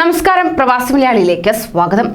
നമസ്കാരം, പ്രവാസി മലയാളിയിലേക്ക് സ്വാഗതം.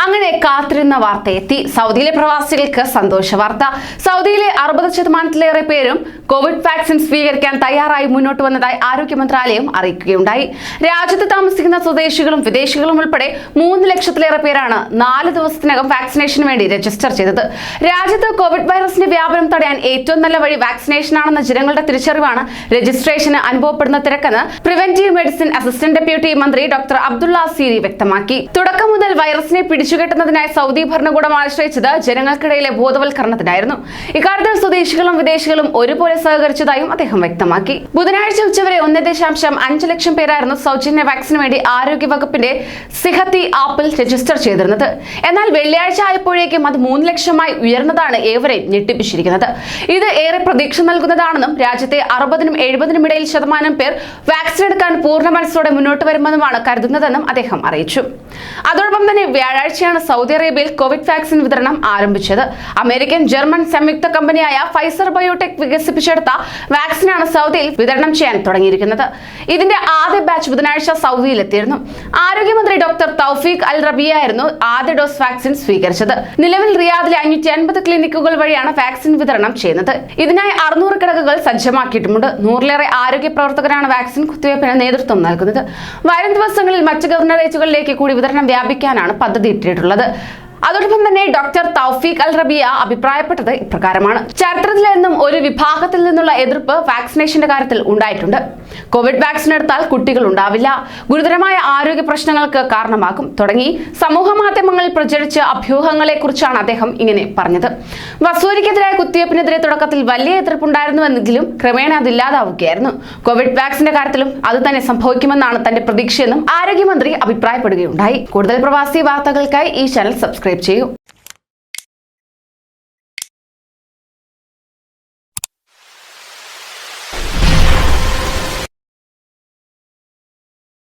അങ്ങനെ കാത്തിരുന്ന വാർത്ത എത്തി. സൗദിയിലെ പ്രവാസികൾക്ക് സന്തോഷ വാർത്ത. സൗദിയിലെ 60% പേരും കോവിഡ് വാക്സിൻ സ്വീകരിക്കാൻ തയ്യാറായി മുന്നോട്ട് വന്നതായി ആരോഗ്യ മന്ത്രാലയം അറിയിക്കുകയുണ്ടായി. രാജ്യത്ത് താമസിക്കുന്ന സ്വദേശികളും വിദേശികളും ഉൾപ്പെടെ 3 ലക്ഷത്തിലേറെ പേരാണ് 4 ദിവസത്തിനകം വാക്സിനേഷന് വേണ്ടി രജിസ്റ്റർ ചെയ്തത്. രാജ്യത്ത് കോവിഡ് വൈറസിന്റെ വ്യാപനം തടയാൻ ഏറ്റവും നല്ല വഴി വാക്സിനേഷൻ ആണെന്ന ജനങ്ങളുടെ തിരിച്ചറിവാണ് രജിസ്ട്രേഷന് അനുഭവപ്പെടുന്ന തിരക്കെന്ന് പ്രിവെന്റീവ് മെഡിസിൻ അസിസ്റ്റന്റ് ഡെപ്യൂട്ടി മന്ത്രി ഡോക്ടർ അബ്ദുള്ള സീരി വ്യക്തമാക്കി. തുടക്കം മുതൽ വൈറസിനെ പിടിച്ചുകെട്ടുന്നതിനായി സൗദി ഭരണകൂടം ആശ്രയിച്ചത് ജനങ്ങൾക്കിടയിലെ ബോധവൽക്കരണത്തിനായിരുന്നു. ഇക്കാര്യത്തിൽ സ്വദേശികളും വിദേശികളും ഒരുപോലെ സഹകരിച്ചതായും അദ്ദേഹം വ്യക്തമാക്കി. ബുധനാഴ്ച ഉച്ചവരെ 1.5 ലക്ഷം പേരായിരുന്നു സൗജന്യ വാക്സിന് വേണ്ടി ആരോഗ്യ വകുപ്പിന്റെ സിഹത്തി ആപ്പിൽ രജിസ്റ്റർ ചെയ്തിരുന്നത്. എന്നാൽ വെള്ളിയാഴ്ച ആയപ്പോഴേക്കും അത് 3 ലക്ഷമായി ഉയർന്നതാണ് ഏവരെയും ഞെട്ടിപ്പിച്ചിരിക്കുന്നത്. ഇത് ഏറെ പ്രതീക്ഷ നൽകുന്നതാണെന്നും രാജ്യത്തെ 60-നും 70-നും ഇടയിൽ ശതമാനം പേർ വാക്സിൻ എടുക്കാൻ പൂർണ്ണ മനസ്സോടെ മുന്നോട്ട് വരുമെന്നുമാണ് കരുതുന്നതെന്നും അദ്ദേഹം അറിയിച്ചു. അതോടൊപ്പം തന്നെ വ്യാഴാഴ്ചയാണ് സൗദി അറേബ്യയിൽ കോവിഡ് വാക്സിൻ വിതരണം ആരംഭിച്ചത്. അമേരിക്കൻ ജർമ്മൻ സംയുക്ത കമ്പനിയായ ഫൈസർ ബയോടെക് വികസിപ്പിച്ചെടുത്ത വാക്സിനാണ് സൗദിയിൽ വിതരണം ചെയ്യാൻ തുടങ്ങിയിരിക്കുന്നത്. ഇതിന്റെ ആദ്യ ബാച്ച് ബുധനാഴ്ച സൗദിയിലെത്തിയിരുന്നു. ആരോഗ്യമന്ത്രി ഡോക്ടർ തൗഫീഖ് അൽ റബിയായിരുന്നു ആദ്യ ഡോസ് വാക്സിൻ സ്വീകരിച്ചത്. നിലവിൽ റിയാദിലെ 550 ക്ലിനിക്കുകൾ വഴിയാണ് വാക്സിൻ വിതരണം ചെയ്യുന്നത്. ഇതിനായി 600 കിടക്കകൾ സജ്ജമാക്കിയിട്ടുമുണ്ട്. 100-ലേറെ ആരോഗ്യ പ്രവർത്തകരാണ് വാക്സിൻ കുത്തിവയ്പ്പിന് നേതൃത്വം നൽകുന്നത്. വരും ദിവസങ്ങളിൽ മറ്റ് ഗവർണറേറ്റുകളിലേക്ക് കൂടി വിതരണം വ്യാപിക്കാനാണ് പദ്ധതി ഇട്ടിട്ടുള്ളത്. അതോടൊപ്പം തന്നെ ഡോക്ടർ തൗഫീഖ് അൽ റബിയ അഭിപ്രായപ്പെട്ടത് ഇപ്രകാരമാണ്: ചരിത്രത്തിൽ നിന്നും ഒരു വിഭാഗത്തിൽ നിന്നുള്ള എതിർപ്പ് വാക്സിനേഷന്റെ കാര്യത്തിൽ ഉണ്ടായിട്ടുണ്ട്. കോവിഡ് വാക്സിൻ എടുത്താൽ കുട്ടികൾ ഉണ്ടാവില്ല, ഗുരുതരമായ ആരോഗ്യ പ്രശ്നങ്ങൾക്ക് കാരണമാകും തുടങ്ങി സമൂഹ മാധ്യമങ്ങളിൽ പ്രചരിച്ച അഭ്യൂഹങ്ങളെ കുറിച്ചാണ് അദ്ദേഹം ഇങ്ങനെ പറഞ്ഞത്. വസൂരിക്കെതിരായ കുത്തിവയ്പ്പിനെതിരെ തുടക്കത്തിൽ വലിയ എതിർപ്പുണ്ടായിരുന്നുവെങ്കിലും ക്രമേണ അതില്ലാതാവുകയായിരുന്നു. കോവിഡ് വാക്സിന്റെ കാര്യത്തിലും അത് തന്നെ സംഭവിക്കുമെന്നാണ് തന്റെ പ്രതീക്ഷയെന്നും ആരോഗ്യമന്ത്രി അഭിപ്രായപ്പെടുകയുണ്ടായി. കൂടുതൽ പ്രവാസി വാർത്തകൾക്കായി ഈ ചാനൽ സബ്സ്ക്രൈബ് ചെയ്യൂ.